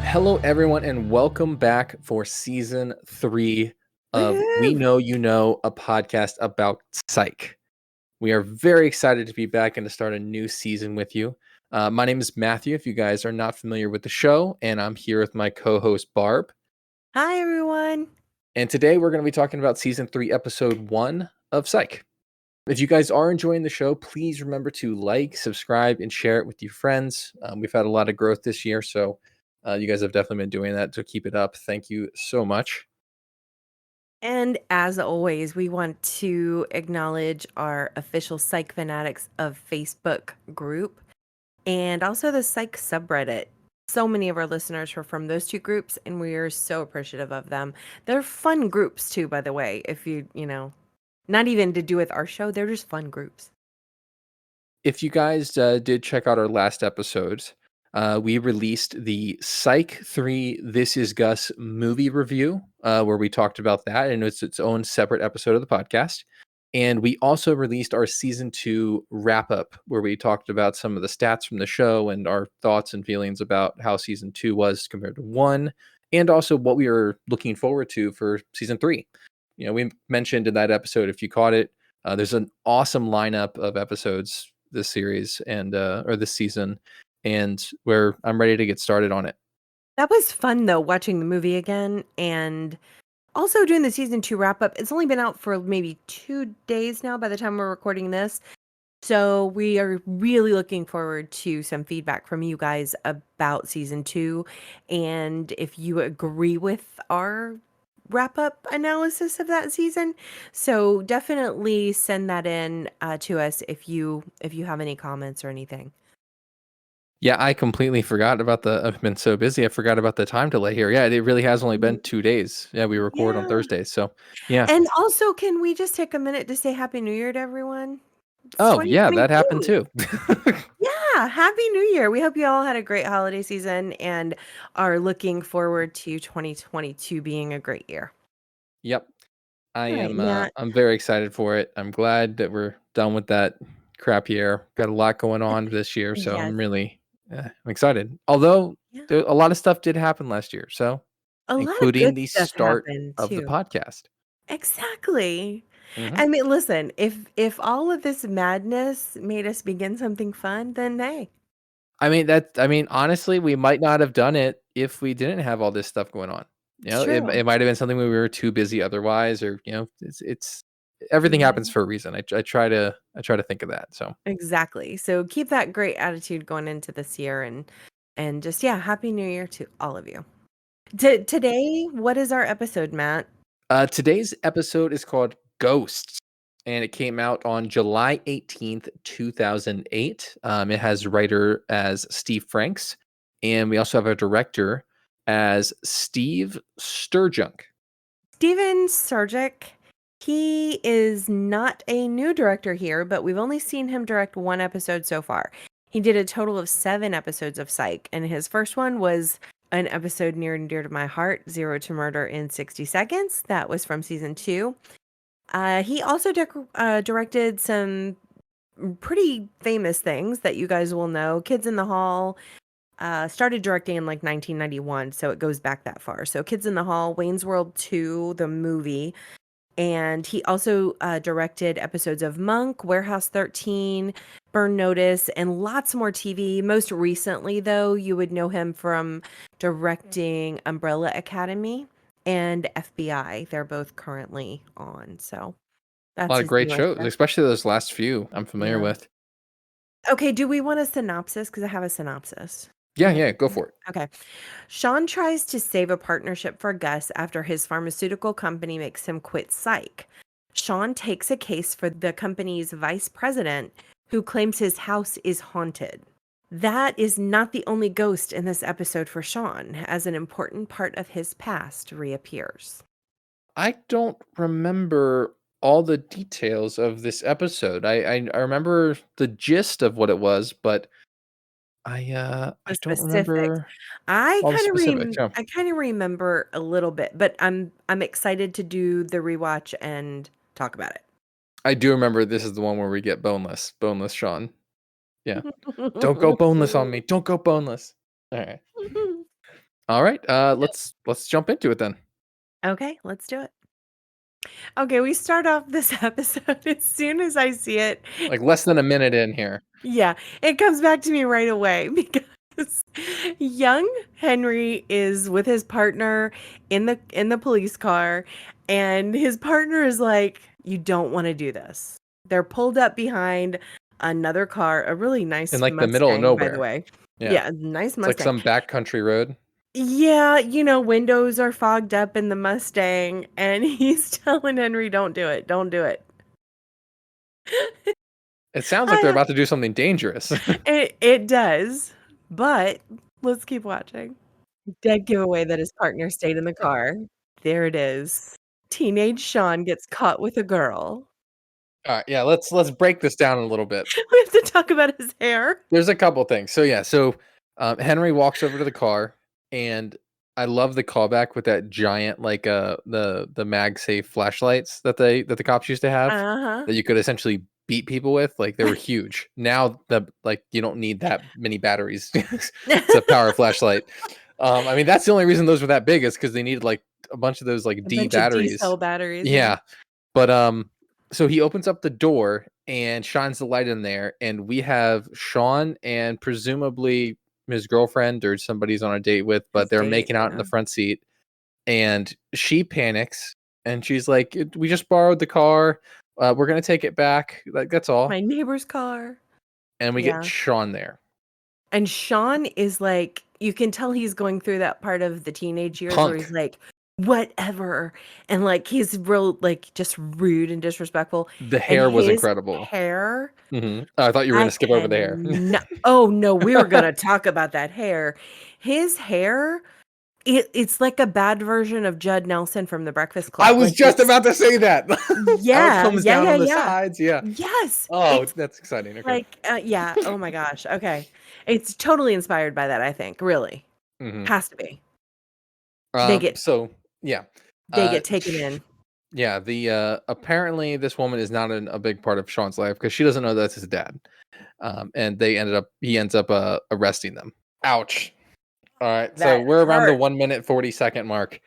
Hello, everyone, and welcome back for season 3 of We Woohoo! Know You Know, a podcast about Psych. We are very excited to be back and to start a new season with you. My name is Matthew, if you guys are not familiar with the show, and I'm here with my co host, Barb. Hi, everyone. And today we're going to be talking about season 3, episode 1 of Psych. If you guys are enjoying the show, please remember to like, subscribe, and share it with your friends. We've had a lot of growth this year, so you guys have definitely been doing that, so keep it up. Thank you so much. And as always, we want to acknowledge our official Psych Fanatics of Facebook group and also the Psych subreddit. So many of our listeners are from those two groups, and we are so appreciative of them. They're fun groups, too, by the way. If not even to do with our show, they're just fun groups. If you guys did check out our last episodes, we released the Psych 3 This Is Gus movie review, where we talked about that, and it's its own separate episode of the podcast. And we also released our season 2 wrap up, where we talked about some of the stats from the show and our thoughts and feelings about how season 2 was compared to 1, and also what we are looking forward to for season 3. We mentioned in that episode, if you caught it, there's an awesome lineup of episodes this series and or this season, and where I'm ready to get started on it. That was fun, though, watching the movie again and also doing the season 2 wrap up. It's only been out for maybe 2 days now by the time we're recording this. So we are really looking forward to some feedback from you guys about season 2 and if you agree with our wrap up analysis of that season. So definitely send that in to us if you have any comments or anything. Yeah, I completely forgot about I've been so busy, I forgot about the time delay here. Yeah, it really has only been 2 days. Yeah, we record on Yeah. Thursdays, so yeah. And also, can we just take a minute to say Happy New Year to everyone? It's Oh, yeah, that happened 2022. too. Yeah, Happy New Year. We hope you all had a great holiday season and are looking forward to 2022 being a great year. Yep. I All right, am, Matt. I'm very excited for it. I'm glad that we're done with that crap year. Got a lot going on this year, so Yes. I'm really, I'm excited. Although, Yeah. a lot of stuff did happen last year, so A lot of including good the stuff start happened of the too. podcast. Exactly. Mhm. I mean, listen, if all of this madness made us begin something fun, then hey. Honestly, we might not have done it if we didn't have all this stuff going on. It's It true. might have been something where we were too busy otherwise, or it's everything happens Yeah. for a reason. I try to think of that. So Exactly. So keep that great attitude going into this year and just yeah, happy new year to all of you. Today, what is our episode, Matt? today's episode is called Ghosts, and it came out on July 18th, 2008. It has writer as Steve Franks, and we also have a director as Steve Sturjunk. Steven Surgic, he is not a new director here, but we've only seen him direct one episode so far. He did a total of 7 episodes of Psych, and his first one was an episode near and dear to my heart, Zero to Murder in 60 Seconds. That was from season 2. He also directed some pretty famous things that you guys will know. Kids in the Hall, started directing in like 1991, so it goes back that far. So Kids in the Hall, Wayne's World 2, the movie, and he also directed episodes of Monk, Warehouse 13, Burn Notice, and lots more TV. Most recently, though, you would know him from directing Umbrella Academy and FBI. They're both currently on, so A that's lot of his great newest shows, stuff. especially those last few I'm familiar Yeah. with. Okay, do we want a synopsis? Because I have a synopsis. Yeah, You have yeah, go for it. Okay. Sean tries to save a partnership for Gus after his pharmaceutical company makes him quit Psych. Sean takes a case for the company's vice president who claims his house is haunted. That is not the only ghost in this episode for Sean, as an important part of his past reappears. I don't remember all the details of this episode. I remember the gist of what it was, but The I don't specifics. remember all the specifics. Yeah. I kind of remember a little bit, but I'm excited to do the rewatch and talk about it. I do remember this is the one where we get boneless Sean. Yeah. Don't go boneless on me. Don't go boneless. All right. All right, let's jump into it then. Okay, let's do it. Okay, we start off this episode as soon as I see it. Like less than a minute in here. Yeah, it comes back to me right away because young Henry is with his partner in the police car, and his partner is like, "You don't want to do this." They're pulled up behind another car, a really In nice like the middle of Mustang, by the nowhere. way. Yeah. Yeah, a nice It's like Mustang. some backcountry road. Yeah, windows are fogged up in the Mustang, and he's telling Henry, "Don't do it, don't do it." It sounds like they're I about to do something dangerous. it does, but let's keep watching. Dead giveaway that his partner stayed in the car. There it is. Teenage Sean gets caught with a girl. Alright, yeah, let's break this down a little bit. We have to talk about his hair. There's a couple things. Henry walks over to the car, and I love the callback with that giant, like, the MagSafe flashlights that the cops used to have, Uh-huh. that you could essentially beat people with, like, they were huge. Now, you don't need that many batteries to power a flashlight. I mean, that's the only reason those were that big is because they needed, like, a bunch of those, like, A D bunch of D batteries. cell batteries, yeah. Yeah. But, so he opens up the door and shines the light in there, and we have Sean and presumably his girlfriend or somebody's on a date with, but His they're date, making out in yeah. the front seat, and she panics, and she's like, We just borrowed the car. We're gonna take it back. Like, that's all." My neighbor's car. And we get Yeah. Sean there. And Sean is like, you can tell he's going through that part of the teenage years where he's Punk. like, "Whatever," and, like, he's real, like, just rude and disrespectful, The and hair was his incredible. hair, I thought you were I gonna skip over the hair. oh, no, we were gonna talk about that hair. His hair, it's like a bad version of Judd Nelson from The Breakfast I Club, was like, just about to say that. How it yeah, comes yeah, down yeah, on the yeah. sides, yeah. Yes, Oh, it's that's exciting, okay. like, yeah, oh my gosh, okay. It's totally inspired by that, I think, really. Mhm. Has to be. They get So yeah, they get taken sh in. yeah, apparently this woman is not a big part of Sean's life because she doesn't know that's his dad. And he ends up arresting them. Ouch. All right, so That we're around the hurt. 1 minute 40-second mark,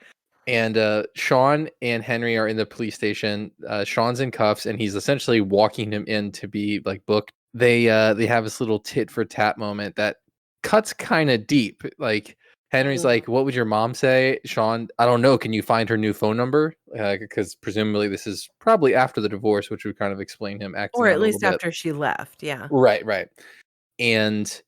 and Sean and Henry are in the police station. Sean's in cuffs, and he's essentially walking him in to be like booked. They have this little tit for tat moment that cuts kind of deep. Like Henry's Mm. like, "What would your mom say?" Sean, "I don't know. Can you find her new phone number?" Because presumably this is probably after the divorce, which would kind of explain him acting Or out at a little least bit. after she left, yeah. Right, right. And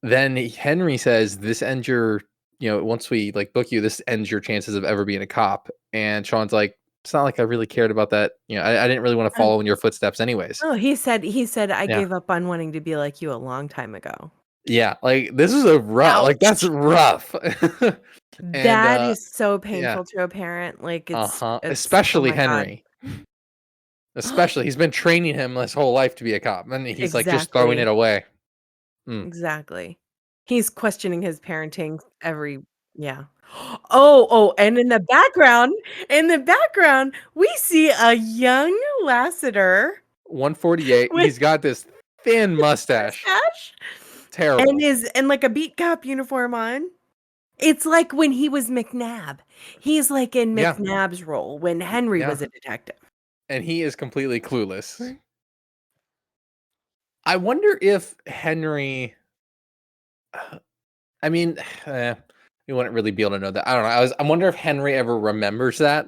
then Henry says, "This ends your, once we like book you, this ends your chances of ever being a cop." And Sean's like, "It's not like I really cared about that. I didn't really want to Um, follow in your footsteps, anyways." oh, he said, "I Yeah, gave up on wanting to be like you a long time ago." yeah. Like this is a rough. Like that's Ouch! rough. And That is so yeah, painful to a parent, like, it's oh especially my god. Henry. Especially, he's been training him his whole life to be a cop, and he's like just throwing it Exactly, away. Mm. exactly. He's questioning his parenting every yeah. Oh, and in the background, we see a young Lassiter 148. with He's got this thin mustache. mustache and Terrible. like a beat cop uniform on. It's like when he was McNabb. He's like in Yeah, McNabb's role when Henry yeah. was a detective. And he is completely clueless. I wonder if Henry I mean, you wouldn't really be able to know that. I don't know. I wonder if Henry ever remembers that.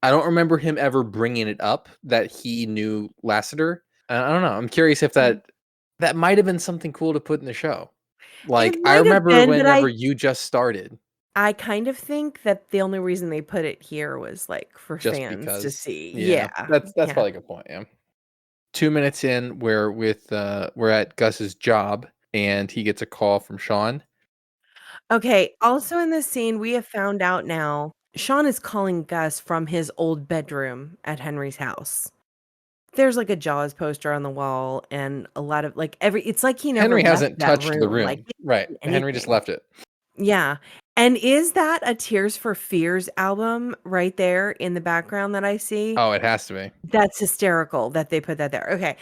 I don't remember him ever bringing it up that he knew Lassiter. I don't know. I'm curious if Mhm. that might have been something cool to put in the show. It Like I might have remember been, but whenever you just started, I kind of think that the only reason they put it here was, like, for just fans to because. see. Yeah, Yeah, that's yeah. probably a good point. Yeah. 2 minutes in, we're at Gus's job, and he gets a call from Sean. Okay, also in this scene, we have found out now, Sean is calling Gus from his old bedroom at Henry's house. There's, like, a Jaws poster on the wall and a lot of, like, every it's like he never Henry left hasn't that touched the room, like, room. he Right. hasn't done Henry just anything. left it. Yeah. And is that a Tears for Fears album right there in the background that I see? Oh, it has to be. That's hysterical that they put that there. Okay.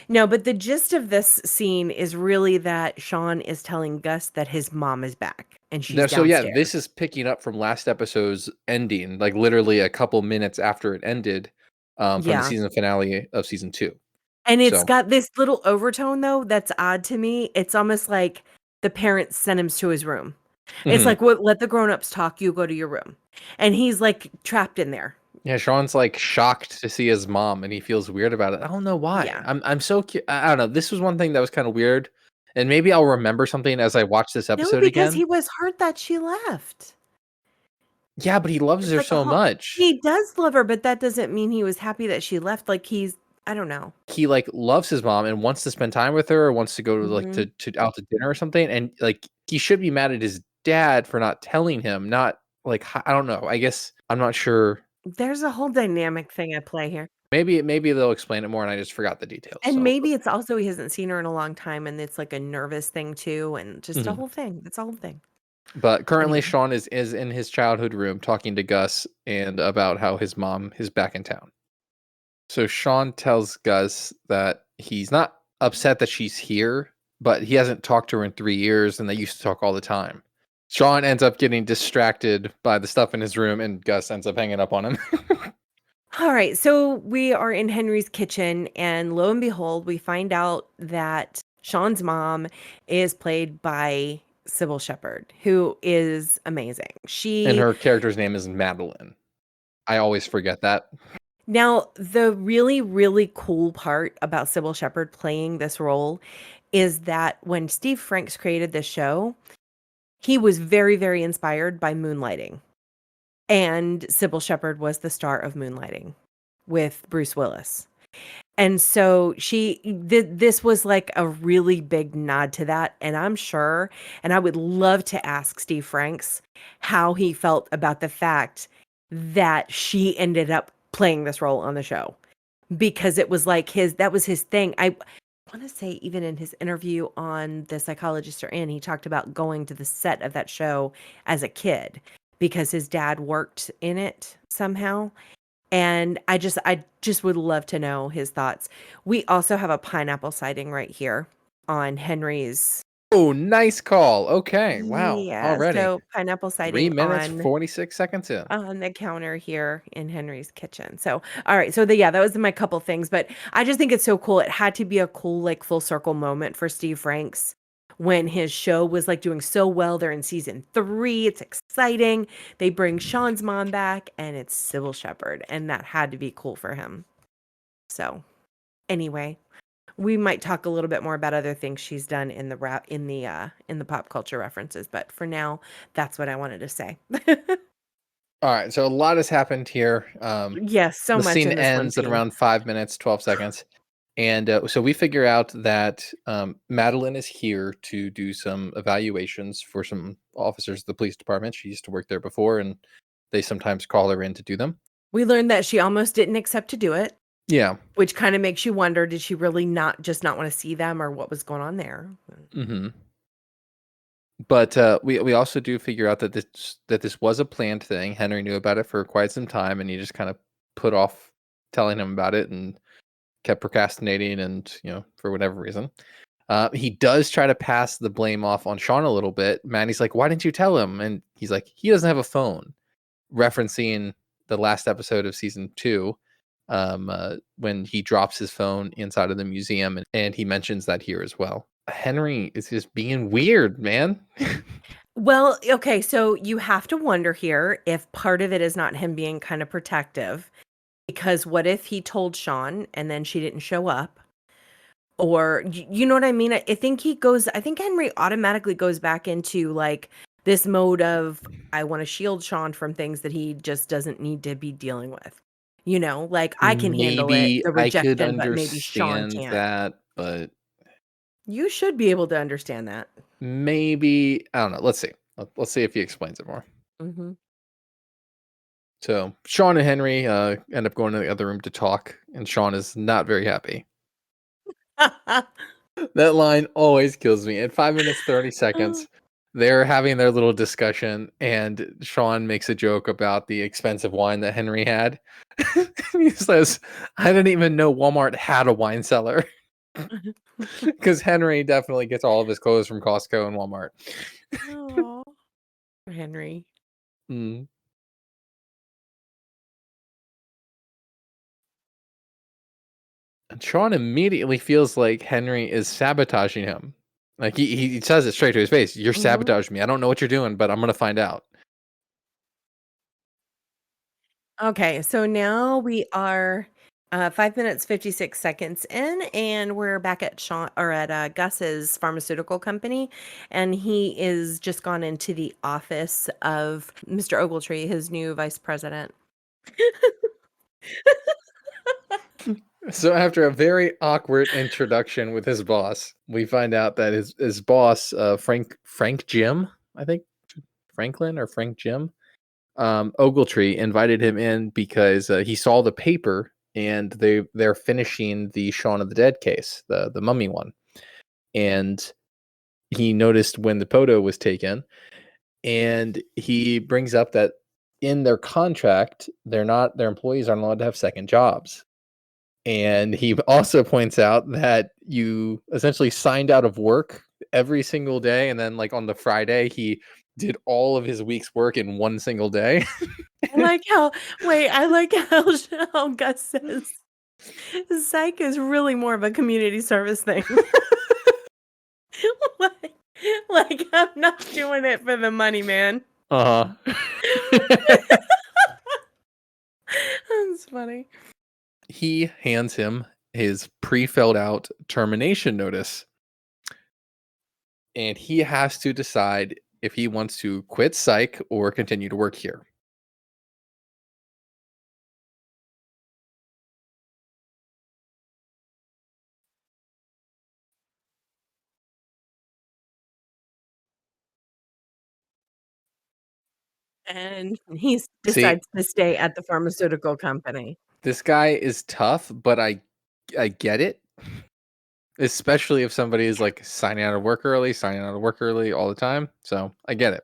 No, but the gist of this scene is really that Sean is telling Gus that his mom is back and she's No, so yeah, downstairs. this is picking up from last episode's ending, like literally a couple minutes after it ended, from the Yeah. season finale of season 2. And it's So, got this little overtone though that's odd to me. It's almost like the parents sent him to his room. It's mhm. like, "What? Let the grown-ups talk, you go to your room." And he's like trapped in there. Yeah, Sean's like shocked to see his mom, and he feels weird about it. I don't know why. Yeah. I'm so I don't know. This was one thing that was kind of weird, and maybe I'll remember something as I watch this No, episode because again. he was hurt that she left. Yeah, but he loves It's her like a so whole much. he does love her, but that doesn't mean he was happy that she left, like, I don't know. He like loves his mom and wants to spend time with her, or wants to go to like Mhm. to out to dinner or something. And like he should be mad at his dad for not telling him. Not like I don't know. I guess I'm not sure. There's a whole dynamic thing at play here. Maybe they'll explain it more, and I just forgot the details. And So, maybe it's also he hasn't seen her in a long time, and it's, like, a nervous thing too, and just a mhm. whole thing. It's a whole thing. But currently, Anyway. Sean is in his childhood room talking to Gus and about how his mom is back in town. So Sean tells Gus that he's not upset that she's here, but he hasn't talked to her in 3 years, and they used to talk all the time. Sean ends up getting distracted by the stuff in his room, and Gus ends up hanging up on him. Alright, so we are in Henry's kitchen, and lo and behold, we find out that Sean's mom is played by Sybil Shepard, who is amazing. And She her character's name is Madeline. I always forget that. Now, the really, really cool part about Sybil Shepard playing this role is that when Steve Franks created this show, he was very, very inspired by Moonlighting. And Sybil Shepard was the star of Moonlighting with Bruce Willis. And so this was like a really big nod to that. And I'm sure, and I would love to ask Steve Franks how he felt about the fact that she ended up playing this role on the show because it was like that was his thing. I want to say even in his interview on The Psychologist Are In, he talked about going to the set of that show as a kid because his dad worked in it somehow. And I just would love to know his thoughts. We also have a pineapple sighting right here on Henry's. Oh, nice call. Okay, wow, Yeah, already so pineapple 3 sighting minutes, 46 seconds in. on the counter here in Henry's kitchen. So, all right, so yeah, that was my couple things, but I just think it's so cool. It had to be a cool like full circle moment for Steve Franks when his show was like doing so well. They're in season 3. It's exciting. They bring Sean's mom back and it's Sybil Shepard, and that had to be cool for him. So, anyway, we might talk a little bit more about other things she's done in the pop culture references, but for now, that's what I wanted to say. All right, so a lot has happened here. Yes, so The much scene in this one ends at scene. around 5 minutes, 12 seconds. And so we figure out that Madeline is here to do some evaluations for some officers of the police department. She used to work there before, and they sometimes call her in to do them. We learned that she almost didn't accept to do it, Yeah. which kinda makes you wonder, did she really not wanna see them or what was going on there? Hmm. But we also do figure out that this was a planned thing. Henry knew about it for quite some time, and he just kind of put off telling him about it and kept procrastinating, and for whatever reason. He does try to pass the blame off on Sean a little bit. Manny's like, "Why didn't you tell him?" And he's like, "He doesn't have a phone," referencing the last episode of season 2, when he drops his phone inside of the museum, and he mentions that here as well. Henry is just being weird, man. Well, okay, so you have to wonder here if part of it is not him being kinda protective, because what if he told Sean and then she didn't show up? Or you know what I mean? I think Henry automatically goes back into, like, this mode of, "I wanna shield Sean from things that he just doesn't need to be dealing with." You know? Like, I can handle it, Maybe the I could rejection, but maybe Sean understand can't. that, but You should be able to understand that. maybe I don't know. Let's see. Let's see if he explains it more. Mhm. So Sean and Henry end up going to the other room to talk, and Sean is not very happy. That line always kills me. At 5 minutes 30 seconds, they're having their little discussion, and Sean makes a joke about the expensive wine that Henry had. He says, "I didn't even know Walmart had a wine cellar," because Henry definitely gets all of his clothes from Costco and Walmart. Oh, Henry. Mm. And Sean immediately feels like Henry is sabotaging him. Like he says it straight to his face. You're Mhm. sabotaging me. I don't know what you're doing, but I'm gonna find out. Okay, so now we are 5 minutes 56 seconds in, and we're back at Sean or at Gus's pharmaceutical company, and he is just gone into the office of Mr. Ogletree, his new vice president. So after a very awkward introduction with his boss, we find out that his boss, Frank Jim, I think Franklin or Frank Jim, Ogletree invited him in because he saw the paper and they're finishing the Shaun of the Dead case, the mummy one, and he noticed when the photo was taken, and he brings up that in their contract, their employees aren't allowed to have second jobs. And he also points out that you essentially signed out of work every single day, and then, like, on the Friday, he did all of his week's work in one single day. I like how I like how Gus says Psych is really more of a community service thing. like, I'm not doing it for the money, man. Uh-huh. That's funny. He hands him his pre-filled out termination notice, and he has to decide if he wants to quit Psych or continue to work here. And he See, decides to stay at the pharmaceutical company. this guy is tough, but I get it. Especially if somebody is, like, signing out of work early all the time, so I get it.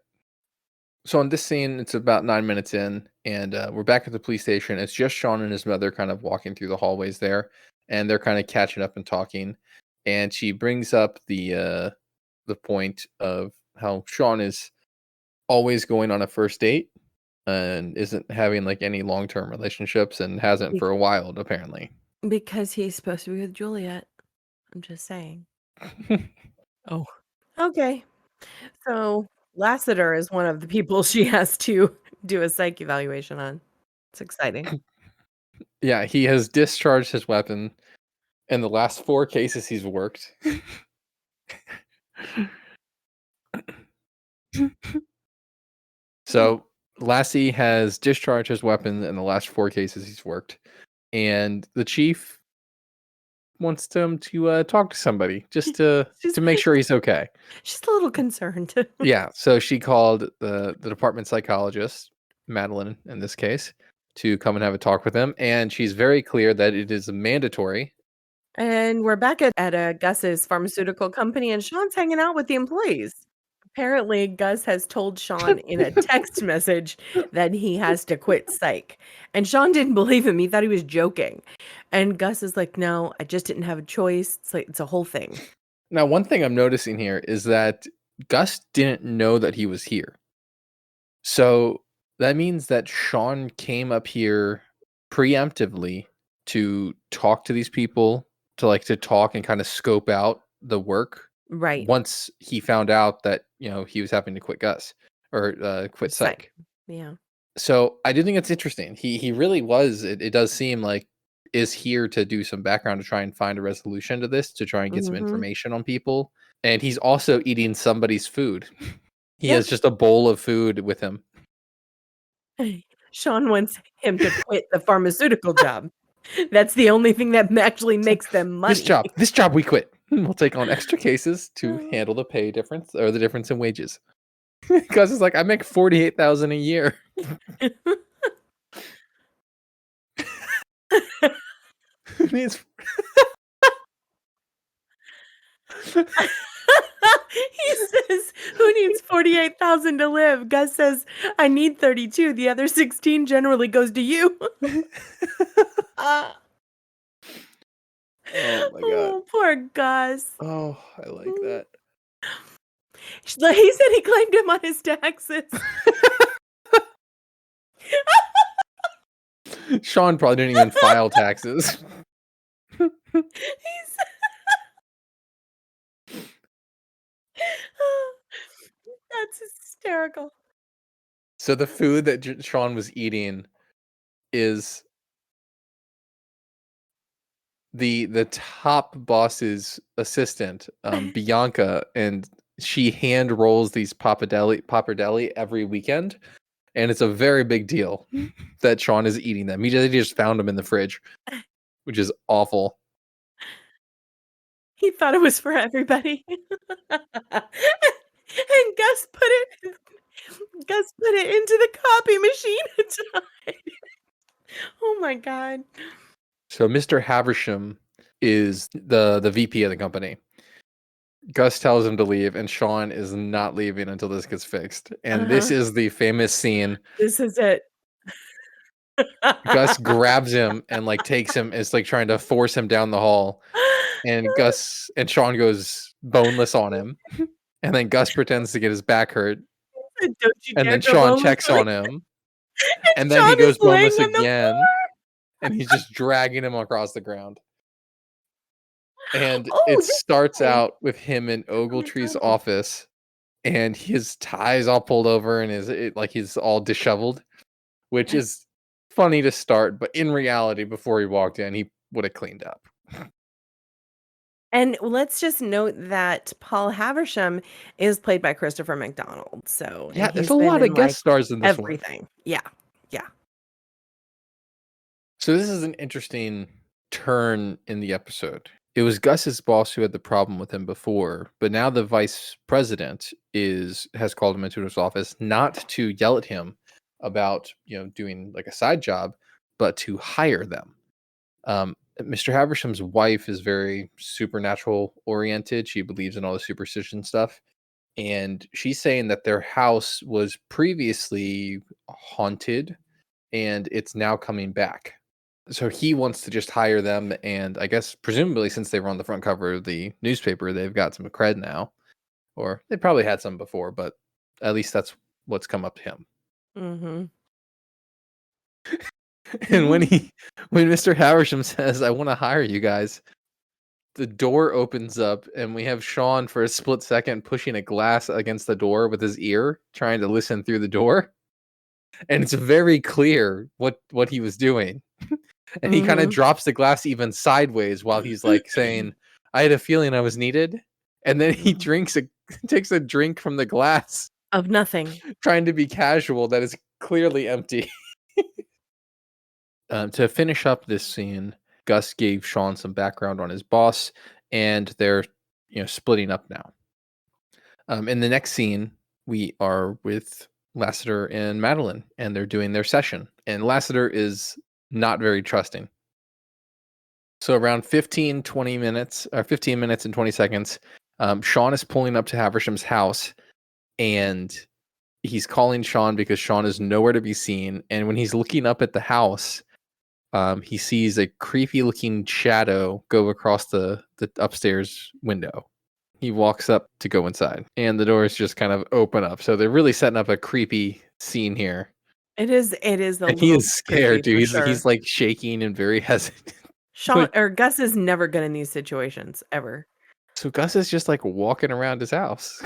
So on this scene, it's about 9 minutes in, and, we're back at the police station. It's just Sean and his mother kind of walking through the hallways there, and they're kinda catching up and talking, and she brings up the point of how Sean is always going on a first date and isn't having, like, any long-term relationships and hasn't Be for a while, apparently. because he's supposed to be with Juliet. I'm just saying. Oh. Okay. So, Lassiter is one of the people she has to do a psych evaluation on. It's exciting. Yeah, he has discharged his weapon in the last 4 cases he's worked. Mm. So, Lassie has discharged his weapon in the last 4 cases he's worked, and the chief wants him to, talk to somebody just She's to make sure he's okay. she's a little concerned. Yeah, so she called the department psychologist, Madeline in this case, to come and have a talk with him, and she's very clear that it is mandatory. And we're back at Gus's pharmaceutical company, and Sean's hanging out with the employees. Apparently, Gus has told Sean in a text message that he has to quit Psych. And Sean didn't believe him. He thought he was joking. And Gus is like, "No, I just didn't have a choice." It's like it's a whole thing. Now, one thing I'm noticing here is that Gus didn't know that he was here. So that means that Sean came up here preemptively to talk to these people, to talk and kind of scope out the work Right. once he found out that, he was having to quit Gus or quit Psych. Psych. Yeah. So I do think it's interesting. He really was. It does seem like is here to do some background to try and find a resolution to this, to try and get some Mhm. information on people. And he's also eating somebody's food. He Yeah. has just a bowl of food with him. Sean wants him to quit the pharmaceutical job. That's the only thing that actually It's like, makes them "This money. job this job we quit. We'll take on extra cases to handle the pay difference or the difference in wages." Because it's like, "I make 48,000 a year." He's He says, "Who needs 48,000 to live?" Gus says, "I need 32. The other 16 generally goes to you." Uh, Oh my god. oh, poor Gus. Oh, I like Mm. that. He said he claimed him on his taxes. Sean probably didn't even file taxes. He's That's hysterical. So the food that Sean was eating is the top boss's assistant, Bianca, and she hand rolls these pappardelle every weekend, and it's a very big deal that Sean is eating them. They just found them in the fridge, which is awful. He thought it was for everybody. And Gus put it into the copy machine and died. Oh my god. So Mr. Haversham is the VP of the company. Gus tells him to leave, and Sean is not leaving until this gets fixed. And this Uh-huh. is the famous scene. This is it. Gus grabs him and like takes him, is like trying to force him down the hall. And Sean goes boneless on him. And then Gus pretends to get his back hurt. Don't you And dare then go Sean boneless checks on me. on him. And And then he Sean goes is laying boneless on the again. floor. And he's just dragging him across the ground. And Oh, it this starts guy out with him in from Ogletree's McDonald. office, and his tie's all pulled over, and he's all disheveled, which is funny to start, but in reality, before he walked in, he would have cleaned up. And let's just note that Paul Haversham is played by Christopher McDonald. So, and Yeah, there's he's a been lot of in guest like stars in this one. everything. Yeah. Yeah. So this is an interesting turn in the episode. It was Gus's boss who had the problem with him before, but now the vice president has called him into his office not to yell at him about, doing like a side job, but to hire them. Mr. Haversham's wife is very supernatural oriented. She believes in all the superstition stuff. And she's saying that their house was previously haunted and it's now coming back. So he wants to just hire them. And I guess, presumably, since they were on the front cover of the newspaper, they've got some cred now. Or they probably had some before, but at least that's what's come up to him. Mm-hmm. And when Mr. Haversham says, "I want to hire you guys," the door opens up and we have Sean for a split second pushing a glass against the door with his ear, trying to listen through the door. And it's very clear what he was doing. And he kind of Mm-hmm. drops the glass even sideways while he's like saying, "I had a feeling I was needed." And then he takes a drink from the glass, Of nothing. trying to be casual that is clearly empty. To finish up this scene, Gus gave Sean some background on his boss, and they're splitting up now. In the next scene, we are with Lassiter and Madeline, and they're doing their session. And Lassiter is not very trusting. So around 15 minutes and 20 seconds, Sean is pulling up to Haversham's house, and he's calling Sean because Sean is nowhere to be seen. And when he's looking up at the house, he sees a creepy looking shadow go across the upstairs window. He walks up to go inside, and the doors just kind of open up. So they're really setting up a creepy scene here. It is a And he little is creepy scared, dude. for He's sure. like shaking and very hesitant. Sean or Gus is never good in these situations ever. So Gus is just like walking around his house.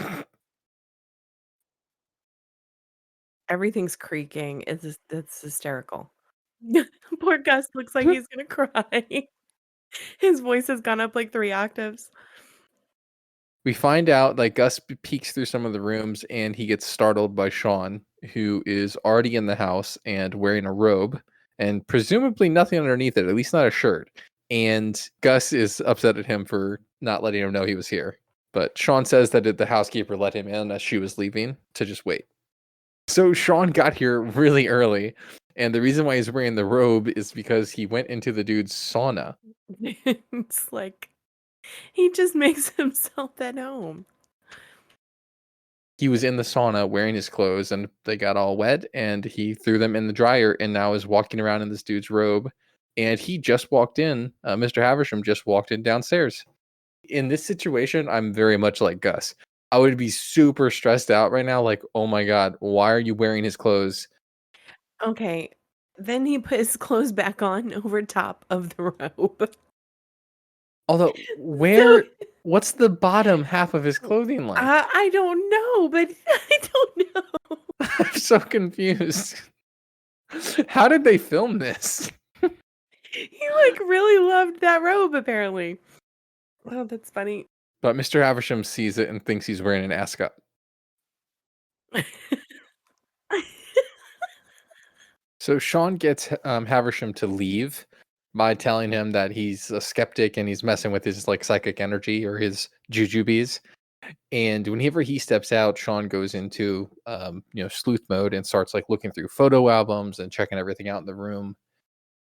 Everything's creaking. It's hysterical. Poor Gus looks like he's gonna cry. His voice has gone up like 3 octaves. We find out like Gus peeks through some of the rooms and he gets startled by Sean, who is already in the house and wearing a robe and presumably nothing underneath it, at least not a shirt. And Gus is upset at him for not letting him know he was here. But Sean says that the housekeeper let him in as she was leaving to just wait. So Sean got here really early. And the reason why he's wearing the robe is because he went into the dude's sauna. It's like He just makes himself at home. He was in the sauna wearing his clothes and they got all wet and he threw them in the dryer and now is walking around in this dude's robe. And he just walked in. Mr. Havisham just walked in downstairs. In this situation, I'm very much like Gus. I would be super stressed out right now. Like, oh my God, why are you wearing his clothes? Okay. Then he put his clothes back on over top of the robe. Although, So what's the bottom half of his clothing like? I don't know, but I don't know. I'm so confused. How did they film this? He like really loved that robe apparently. Oh, that's funny. But Mr. Havisham sees it and thinks he's wearing an ascot. So Sean gets Havisham to leave by telling him that he's a skeptic and he's messing with his like psychic energy or his jujubes. And whenever he steps out, Sean goes into sleuth mode and starts like looking through photo albums and checking everything out in the room.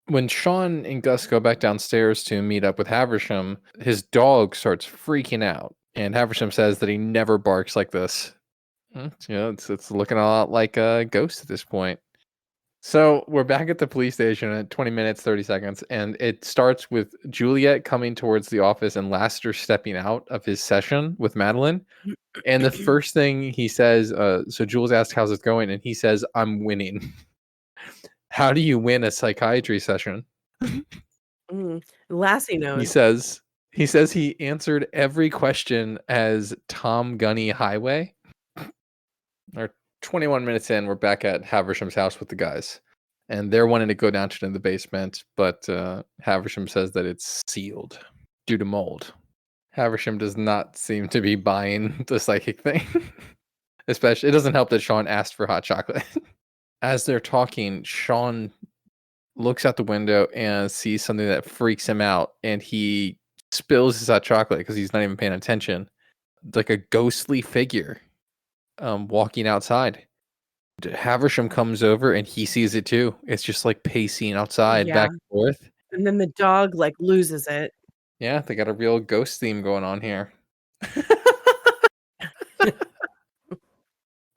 When Sean and Gus go back downstairs to meet up with Havisham, his dog starts freaking out, and Havisham says that he never barks like this. It's looking a lot like a ghost at this point. So we're back at the police station at 20 minutes, 30 seconds, and it starts with Juliet coming towards the office and Lassiter stepping out of his session with Madeline. And the first thing he says, so Jules asks, how's it going? And he says, I'm winning. How do you win a psychiatry session? Lassie knows. He says he answered every question as Tom Gunny Highway. Or 21 minutes in, we're back at Haversham's house with the guys. And they're wanting to go down to the basement, but Havisham says that it's sealed due to mold. Havisham does not seem to be buying the psychic thing. Especially, it doesn't help that Sean asked for hot chocolate. As they're talking, Sean looks out the window and sees something that freaks him out, and he spills his hot chocolate because he's not even paying attention. Like a ghostly figure walking outside. Havisham comes over and he sees it too. It's just like pacing outside Yeah. back and forth. And then the dog like loses it. Yeah, they got a real ghost theme going on here.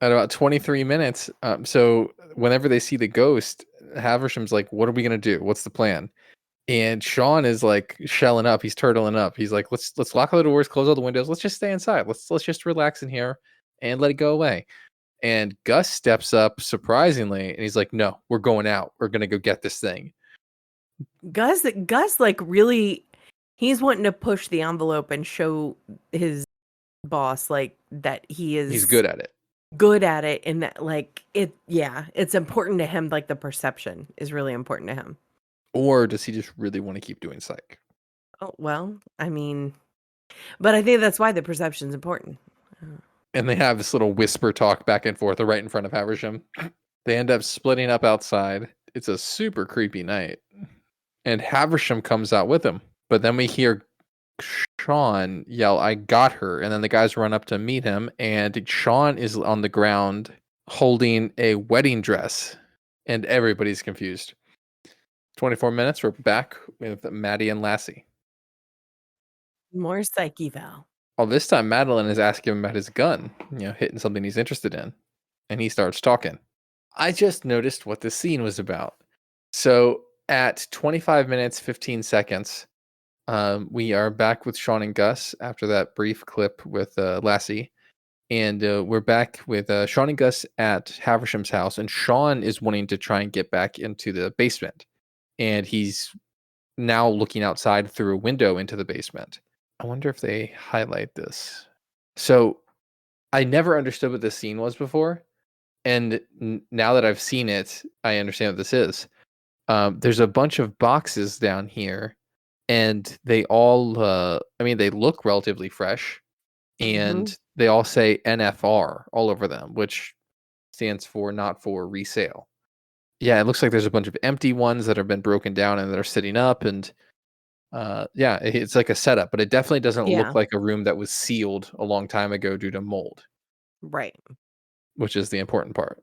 At about 23 minutes, so whenever they see the ghost, Haversham's like, what are we going to do? What's the plan? And Sean is like shelling up. He's turtling up. He's like, let's lock all the doors, close all the windows. Let's just stay inside. Let's just relax in here and let it go away. And Gus steps up surprisingly, and he's like, no, we're going out. We're going to go get this thing. Gus like really, he's wanting to push the envelope and show his boss like that he's good at it. Good at it, and that like it's important to him. Like the perception is really important to him. Or does he just really want to keep doing psych? Oh well, I mean, but I think that's why the perception's important. And they have this little whisper talk back and forth right in front of Havisham. They end up splitting up outside. It's a super creepy night. And Havisham comes out with him. But then we hear Sean yell, I got her. And then the guys run up to meet him. And Sean is on the ground holding a wedding dress. And everybody's confused. 24 minutes, we're back with Maddie and Lassie. More psych eval. Well, this time Madeline is asking him about his gun, hitting something he's interested in. And he starts talking. I just noticed what this scene was about. So at 25 minutes, 15 seconds, we are back with Sean and Gus after that brief clip with Lassie. And we're back with Sean and Gus at Haversham's house. And Sean is wanting to try and get back into the basement. And he's now looking outside through a window into the basement. I wonder if they highlight this. So I never understood what this scene was before. And now that I've seen it, I understand what this is. There's a bunch of boxes down here, and they all, they look relatively fresh, and they all say NFR all over them, which stands for not for resale. Yeah, it looks like there's a bunch of empty ones that have been broken down and that are sitting up, and it's like a setup, but it definitely doesn't look like a room that was sealed a long time ago due to mold. Right. Which is the important part.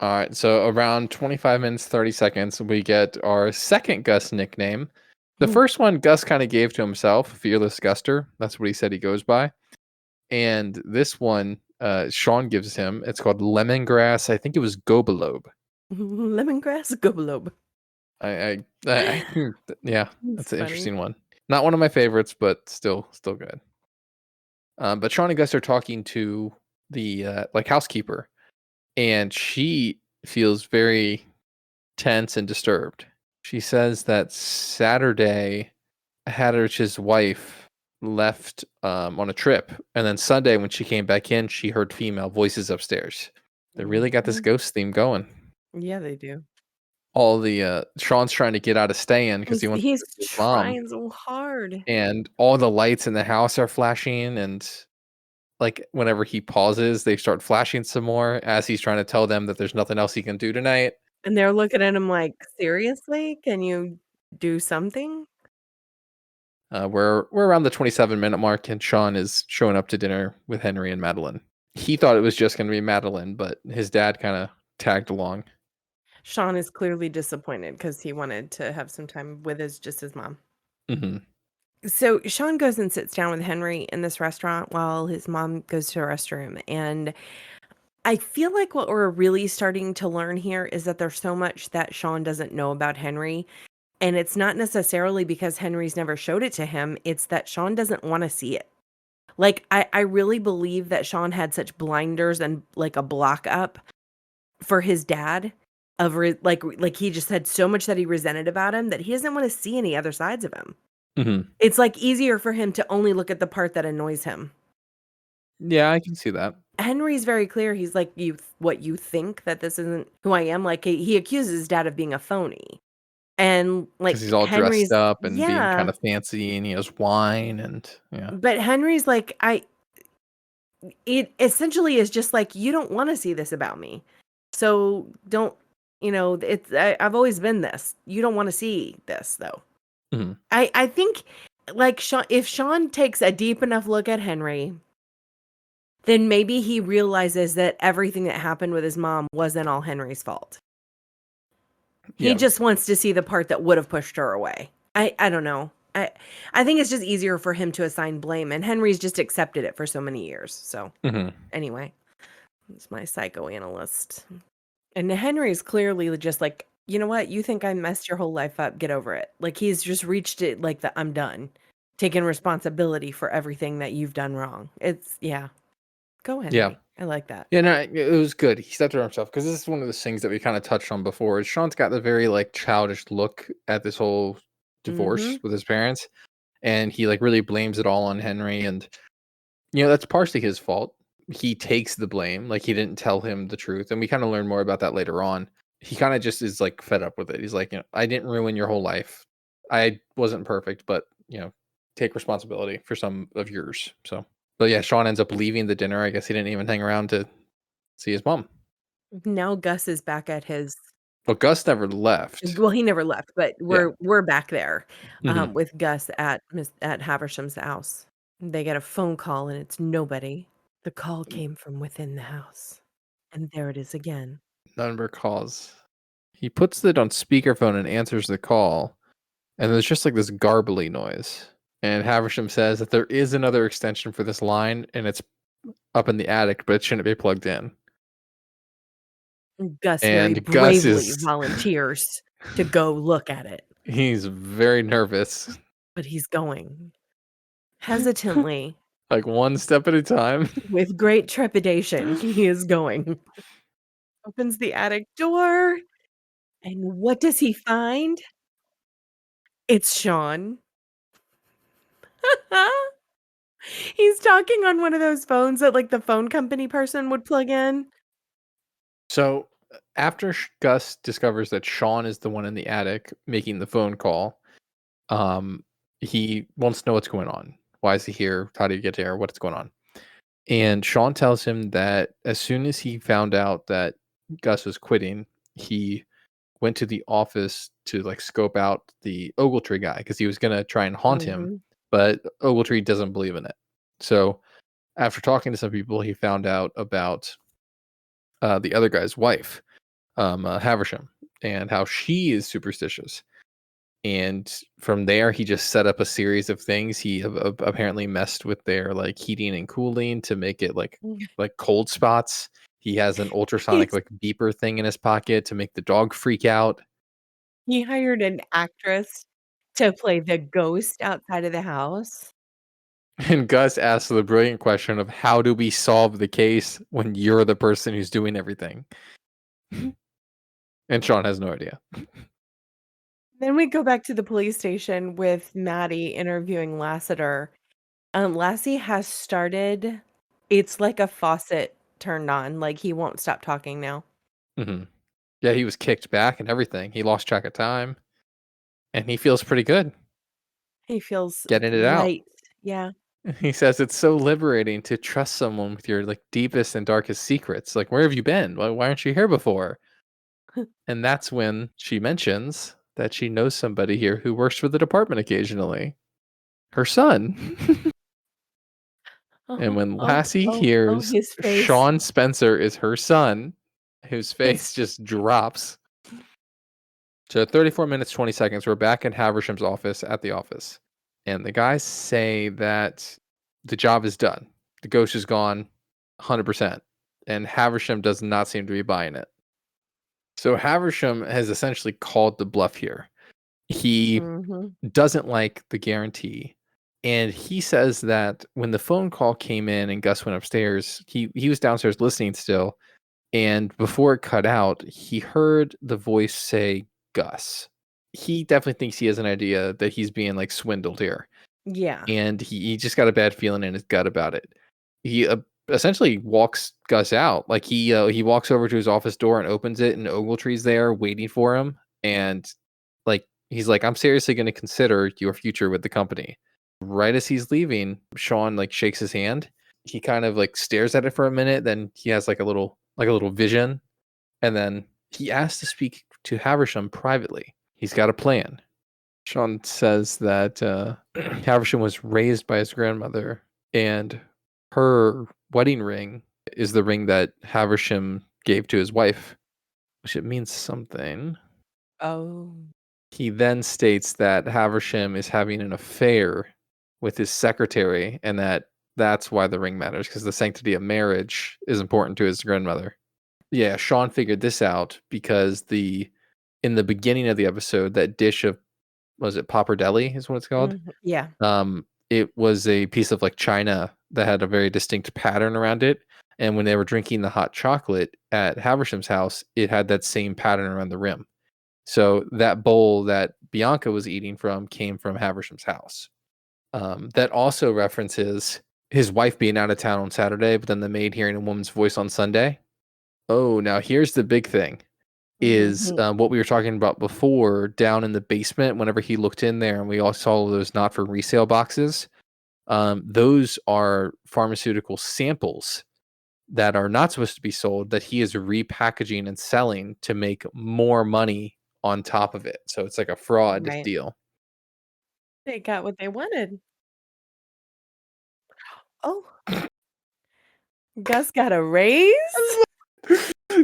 All right, so around 25 minutes, 30 seconds, we get our second Gus nickname, The first one, Gus kind of gave to himself, Fearless Guster. That's what he said he goes by. And this one, Sean gives him. It's called Lemongrass. I think it was Gobalobe. Lemongrass gobalobe. Yeah, It's that's an funny. interesting one. Not one of my favorites, but still good. But Sean and Gus are talking to the like housekeeper, and she feels very tense and disturbed. She says that Saturday, Hatterich's wife left on a trip, and then Sunday when she came back in, she heard female voices upstairs. They really got this Mhm. ghost theme going. Yeah, they do. All the Sean's trying to get out of staying because he wants to He's see his mom, trying so hard. and all the lights in the house are flashing, and like whenever he pauses, they start flashing some more as he's trying to tell them that there's nothing else he can do tonight. And they're looking at him like, "Seriously? Can you do something?" We're around the 27-minute mark, and Sean is showing up to dinner with Henry and Madeline. He thought it was just going to be Madeline, but his dad kind of tagged along. Sean is clearly disappointed because he wanted to have some time with his mom. Hmm. So Sean goes and sits down with Henry in this restaurant while his mom goes to a restroom. And I feel like what we're really starting to learn here is that there's so much that Sean doesn't know about Henry. And it's not necessarily because Henry's never showed it to him, it's that Sean doesn't want to see it. Like, I really believe that Sean had such blinders and like a block up for his dad of like he just had so much that he resented about him that he doesn't want to see any other sides of him. Hmm. It's like easier for him to only look at the part that annoys him. Yeah, I can see that. Henry's very clear. He's like, what you think that this isn't who I am? Like he accuses his dad of being a phony. And Because like he's all dressed Henry's up and being kind yeah, of fancy, and he has wine, and yeah. but Henry's like it essentially is just like you don't want to see this about me. So don't, I've always been this. You don't want to see this though. Hmm. I think like if Sean takes a deep enough look at Henry, then maybe he realizes that everything that happened with his mom wasn't all Henry's fault. He Yeah. just wants to see the part that would have pushed her away. I don't know. I think it's just easier for him to assign blame, and Henry's just accepted it for so many years. So Hmm. anyway, it's my psychoanalyst. And Henry's clearly just like, you know what? You think I messed your whole life up. Get over it. Like he's just reached it like the I'm done. Taking responsibility for everything that you've done wrong. It's yeah. Go Yeah. Henry. I like that. Yeah, no, it was good. He stepped up himself because this is one of those things that we kind of touched on before. Is Sean's got the very like childish look at this whole divorce Mhm. with his parents, and he like really blames it all on Henry, and that's partially his fault. He takes the blame, like he didn't tell him the truth, and we kind of learn more about that later on. He kind of just is like fed up with it. He's like, I didn't ruin your whole life. I wasn't perfect, but take responsibility for some of yours. So, but yeah, Sean ends up leaving the dinner. I guess he didn't even hang around to see his mom. Now Gus is back at his Well, Gus never left. well, he never left, but Yeah. we're back there Hmm. with Gus at Haversham's house. They get a phone call and it's nobody. The call came from within the house. And there it is again. Number calls. He puts it on speakerphone and answers the call, and there's just like this garbly noise. And Haversham says that there is another extension for this line, and it's up in the attic, but it shouldn't be plugged in. Gus very And Gus bravely is volunteers to go look at it, he's very nervous, but he's going hesitantly like one step at a time. with great trepidation. He is going. Opens the attic door, and what does he find? It's Sean. He's talking on one of those phones that, like, the phone company person would plug in. So after Gus discovers that Sean is the one in the attic making the phone call, um, he wants to know what's going on. Why is he here? How did he get here? What's going on? And Sean tells him that as soon as he found out that Gus was quitting, he went to the office to like scope out the Ogletree guy because he was gonna try and haunt him, Mhm. but Ogletree doesn't believe in it. So after talking to some people, he found out about the other guy's wife, Haversham, and how she is superstitious. And from there, he just set up a series of things. He apparently messed with their like heating and cooling to make it like cold spots. He has an ultrasonic He's like beeper thing in his pocket to make the dog freak out. he hired an actress to play the ghost outside of the house. And Gus asks the brilliant question of how do we solve the case when you're the person who's doing everything? And Sean has no idea. Then we go back to the police station with Maddie interviewing Lassiter. Lassie has started it's like a faucet turned on, like, he won't stop talking now. Hmm. Yeah, he was kicked back and everything. He lost track of time, and he feels pretty good He feels getting it out. light. Yeah. He says it's so liberating to trust someone with your like deepest and darkest secrets. Like, where have you been? Why aren't you here before? And that's when she mentions that she knows somebody here who works for the department occasionally. Her son. And Oh, when oh, Lassie oh, oh, hears his face. Sean Spencer is her son, whose His face just drops. So 34 minutes, 20 seconds, we're back in Haversham's office at the office. And the guys say that the job is done. The ghost is gone 100%. And Haversham does not seem to be buying it. So Haversham has essentially called the bluff here. He Mhm. doesn't like the guarantee. And he says that when the phone call came in and Gus went upstairs, he was downstairs listening still. And before it cut out, he heard the voice say Gus. He definitely thinks he has an idea that he's being like swindled here. Yeah. And he just got a bad feeling in his gut about it. He essentially walks Gus out. Like he walks over to his office door and opens it, and Ogletree's there waiting for him. And like he's like, "I'm seriously going to consider your future with the company." Right as he's leaving, Sean like shakes his hand. He kind of like stares at it for a minute, then he has like a little vision, and then he asks to speak to Haversham privately. He's got a plan. Sean says that Haversham was raised by his grandmother, and her wedding ring is the ring that Haversham gave to his wife, which it means something. Oh. He then states that Haversham is having an affair with his secretary, and that's why the ring matters, because the sanctity of marriage is important to his grandmother. Yeah, Sean figured this out because in the beginning of the episode, that dish of was it pappardelle is what it's called? Mhm. Yeah. It was a piece of like china that had a very distinct pattern around it. And when they were drinking the hot chocolate at Haversham's house, it had that same pattern around the rim. So that bowl that Bianca was eating from came from Haversham's house. That also references his wife being out of town on Saturday, but then the maid hearing a woman's voice on Sunday. Oh, now here's the big thing is Mhm. what we were talking about before down in the basement. Whenever he looked in there and we all saw those not for resale boxes, those are pharmaceutical samples that are not supposed to be sold that he is repackaging and selling to make more money on top of it. So it's like a fraud Right. deal. They got what they wanted. Oh, Gus got a raise?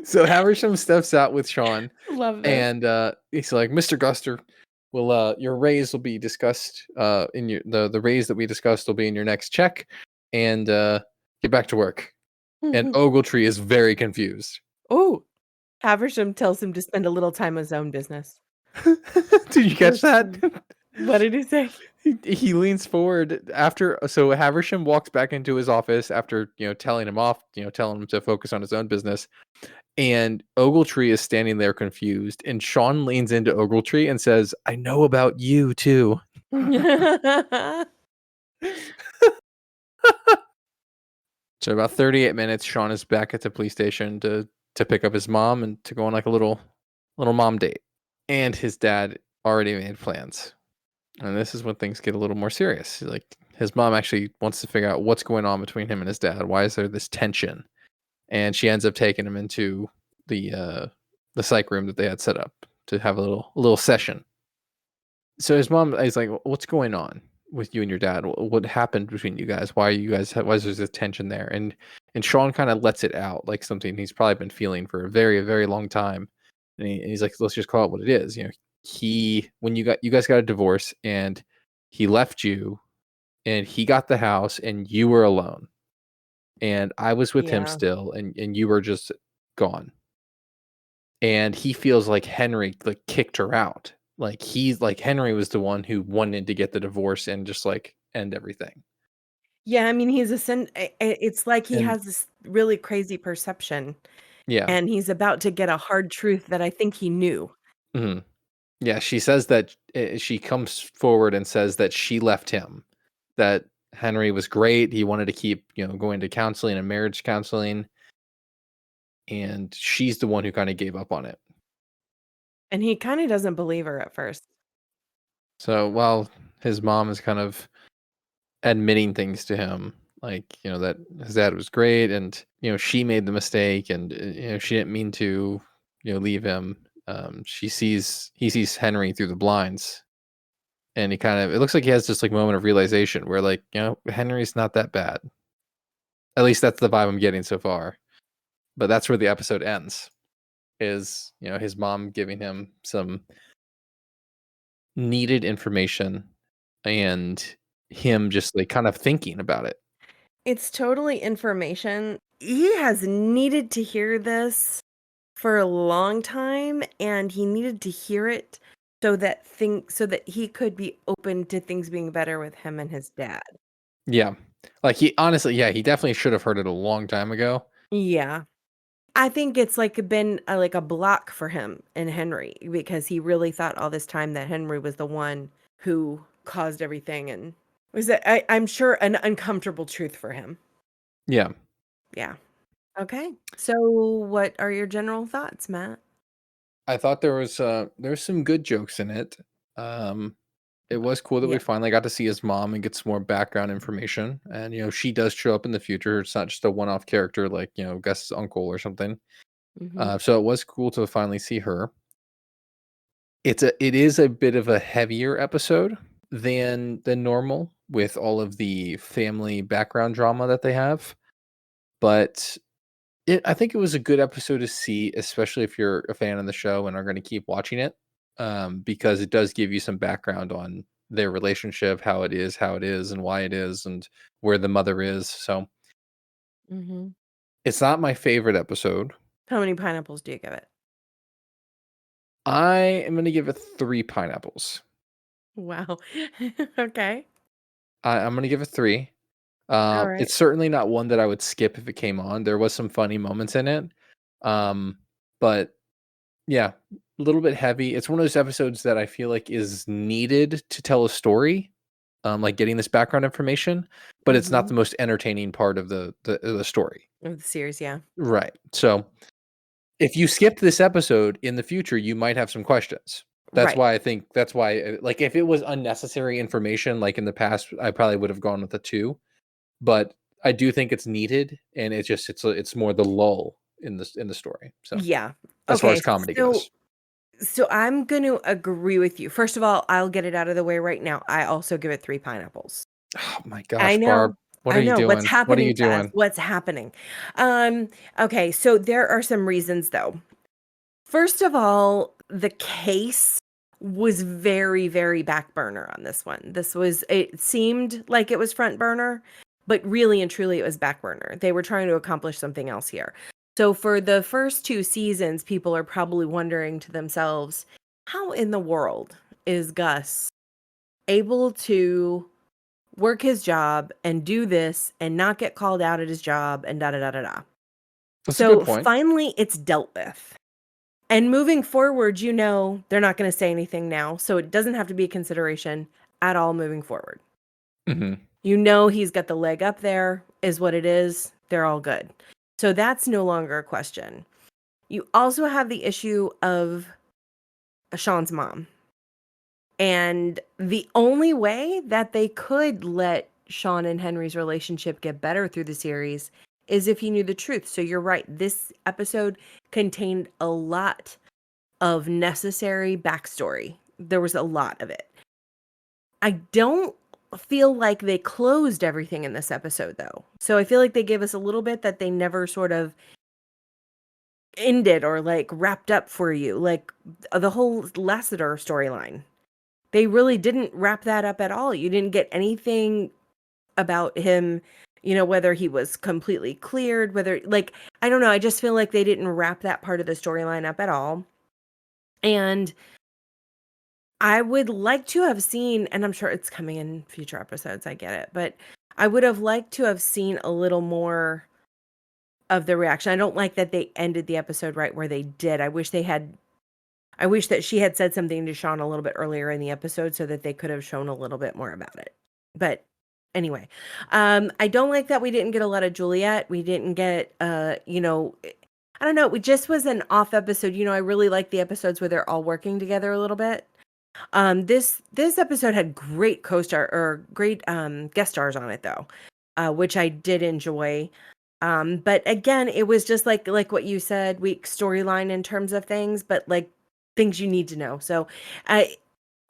So Haversham steps out with Sean, Love this. and he's like, "Mr. Guster, will your raise will be discussed in your the raise that we discussed will be in your next check, and get back to work." And Ogletree is very confused. Oh, Haversham tells him to spend a little time on his own business. Did you catch Which that? what did he say? He leans forward after, so Haversham walks back into his office after telling him off, telling him to focus on his own business. And Ogletree is standing there confused, and Sean leans into Ogletree and says, "I know about you too." So about 38 minutes, Sean is back at the police station to pick up his mom and to go on like a little mom date. And his dad already made plans. And this is when things get a little more serious. Like his mom actually wants to figure out what's going on between him and his dad. Why is there this tension? And she ends up taking him into the psych room that they had set up to have a little session. So his mom is like, "What's going on with you and your dad? What happened between you guys? Why are you guys? Why is there this tension there?" And Sean kind of lets it out, like something he's probably been feeling for a very long time. And he's like, "Let's just call it what it is." when you guys got a divorce and he left you and he got the house and you were alone and I was with him Yeah. still and you were just gone. And he feels like Henry like kicked her out. Like he's like Henry was the one who wanted to get the divorce and just like end everything. Yeah, I mean, he's a sen it's like he And has this really crazy perception, yeah. and he's about to get a hard truth that I think he knew. Mhm. Yeah, she says that she comes forward and says that she left him. That Henry was great. He wanted to keep, going to counseling and marriage counseling, and she's the one who kind of gave up on it. And he kinda doesn't believe her at first. So while his mom is kind of admitting things to him, like, that his dad was great and, she made the mistake and, she didn't mean to, leave him. He sees Henry through the blinds and it looks like he has this like moment of realization where like, Henry's not that bad. At least that's the vibe I'm getting so far. But that's where the episode ends is, his mom giving him some needed information and him just like kind of thinking about it. It's totally information. He has needed to hear this for a long time, and he needed to hear it so that he could be open to things being better with him and his dad. Yeah. Like he honestly, yeah, he definitely should have heard it a long time ago. Yeah. I think it's, like, been like a block for him and Henry because he really thought all this time that Henry was the one who caused everything and was that I'm sure an uncomfortable truth for him. Yeah. Yeah. Okay. So what are your general thoughts, Matt? I thought there was some good jokes in it. Um it was cool that we Yeah. finally got to see his mom and get some more background information. And she does show up in the future. It's not just a one-off character like, Gus's uncle or something. Mhm. So it was cool to finally see her. It is a bit of a heavier episode than normal with all of the family background drama that they have. But I think it was a good episode to see, especially if you're a fan of the show and are going to keep watching it, because it does give you some background on their relationship, how it is, and why it is, and where the mother is. So Mhm. it's not my favorite episode. How many pineapples do you give it? I am going to give it 3 pineapples. Wow. Okay. I'm going to give it 3. All right. It's certainly not one that I would skip if it came on. There was some funny moments in it, um, but yeah, a little bit heavy. It's one of those episodes that I feel like is needed to tell a story, like getting this background information, but it's not Mhm. the most entertaining part of the story. Of the series, yeah. Right. So if you skipped this episode in the future, you might have some questions. Right. That's why like if it was unnecessary information like in the past, I probably would have gone with the 2, but I do think it's needed and it's more the lull in the story. So Yeah. as far Okay. as comedy So goes. so I'm going to agree with you. First of all, I'll get it out of the way right now. I also give it 3 pineapples. Oh my I gosh, Barb, know. what are I you know. What's doing? What are happening you to us? doing? What's happening? Um, okay, so there are some reasons though. First of all, the case was very, very back burner on this one. It seemed like it was front burner, but really and truly it was back burner. They were trying to accomplish something else here. So for the first 2 seasons, people are probably wondering to themselves, how in the world is Gus able to work his job and do this and not get called out at his job and da da da da da. That's a good So point. finally it's dealt with. And moving forward, they're not going to say anything now. So it doesn't have to be a consideration at all moving forward. Mhm. He's got the leg up there, is what it is. They're all good. So that's no longer a question. You also have the issue of Sean's mom. And the only way that they could let Sean and Henry's relationship get better through the series is if he knew the truth. So you're right. This episode contained a lot of necessary backstory. There was a lot of it. I don't feel like they closed everything in this episode, though. So I feel like they gave us a little bit that they never sort of ended or like wrapped up for you, like the whole Lassiter storyline. They really didn't wrap that up at all. You didn't get anything about him, whether he was completely cleared, whether like I don't know, I just feel like they didn't wrap that part of the storyline up at all. And I would like to have seen, and I'm sure it's coming in future episodes, I get it, but I would have liked to have seen a little more of the reaction. I don't like that they ended the episode right where they did. I wish that she had said something to Sean a little bit earlier in the episode so that they could have shown a little bit more about it. But anyway, I don't like that we didn't get a lot of Juliet. We didn't get, I don't know. It just was an off episode. I really like the episodes where they're all working together a little bit. This episode had great co-star or great guest stars on it though, which I did enjoy. But again, it was just like what you said, weak storyline in terms of things, but like things you need to know. So,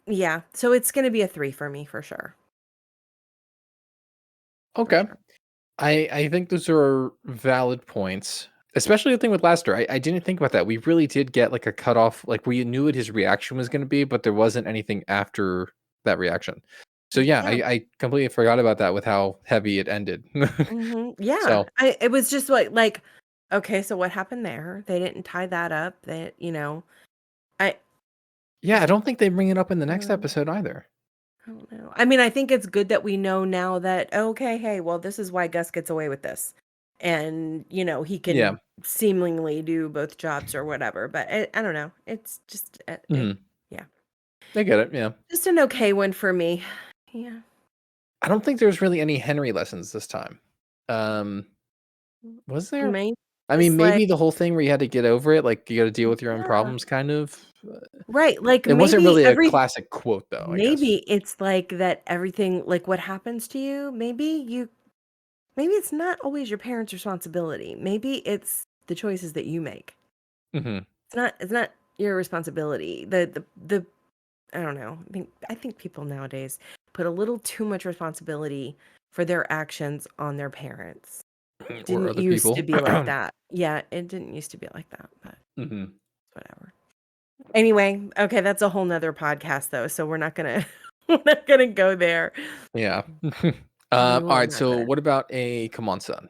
yeah, so it's going to be a 3 for me for sure. Okay. I think those are valid points, especially the thing with Laster. I didn't think about that. We really did get like a cutoff, like we knew what his reaction was going to be, but there wasn't anything after that reaction. So yeah, Yeah. I completely forgot about that with how heavy it ended. Yeah. So It was just like, okay, so what happened there? They didn't tie that up. That, I, yeah, I don't think they bring it up in the next um, episode either. I don't know. I mean, I think it's good that we know now that, okay, hey, well, this is why Gus gets away with this. And, he Yeah. can seemingly do both jobs or whatever. But I don't know. It's just, yeah, I get it. Yeah. just an okay one for me. Yeah. I don't think there's really any Henry lessons this time. Was there? Maybe I mean, just like, maybe the whole thing where you had to get over it, like you got to deal with your own yeah, problems, kind of. right. Like It wasn't really a classic quote, though, I guess. maybe it's like that everything, like what happens to you, maybe it's not always your parents' responsibility. Maybe it's the choices that you make. Hmm. It's not your responsibility. The I don't know. I think people nowadays put a little too much responsibility for their actions on their parents. Or Didn't other used to people. be like that. Yeah, it didn't used to be like that, but Hmm. whatever. Anyway, okay, that's a whole nother podcast though, so we're not gonna we're not gonna go there. Yeah. We All will right. not So, go there. what about a come on, son?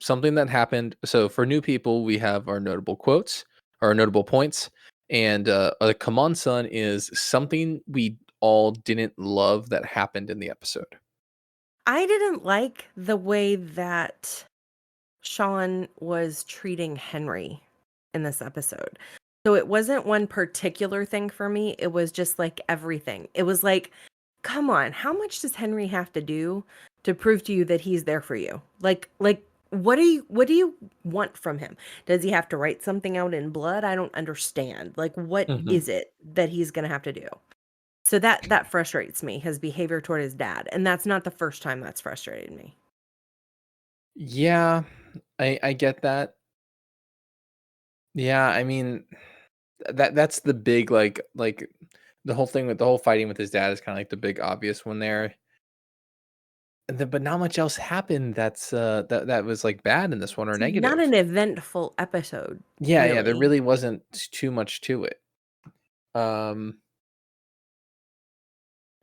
Something that happened. So, for new people, we have our notable quotes, our notable points, and a come on, son is something we all didn't love that happened in the episode. I didn't like the way that Sean was treating Henry in this episode. So it wasn't one particular thing for me. It was just like everything. It was like, come on, how much does Henry have to do to prove to you that he's there for you? Like what do you want from him? Does he have to write something out in blood? I don't understand. Like what Hmm. is it that he's going to have to do? So that frustrates me, his behavior toward his dad, and that's not the first time that's frustrated me. Yeah, I get that. Yeah, I mean that's the big like the whole thing with the whole fighting with his dad is kind of like the big obvious one there. And then, but not much else happened that's that was like bad in this one or It's not negative. an eventful episode, Yeah, yeah, there really. really wasn't too much to it. Um,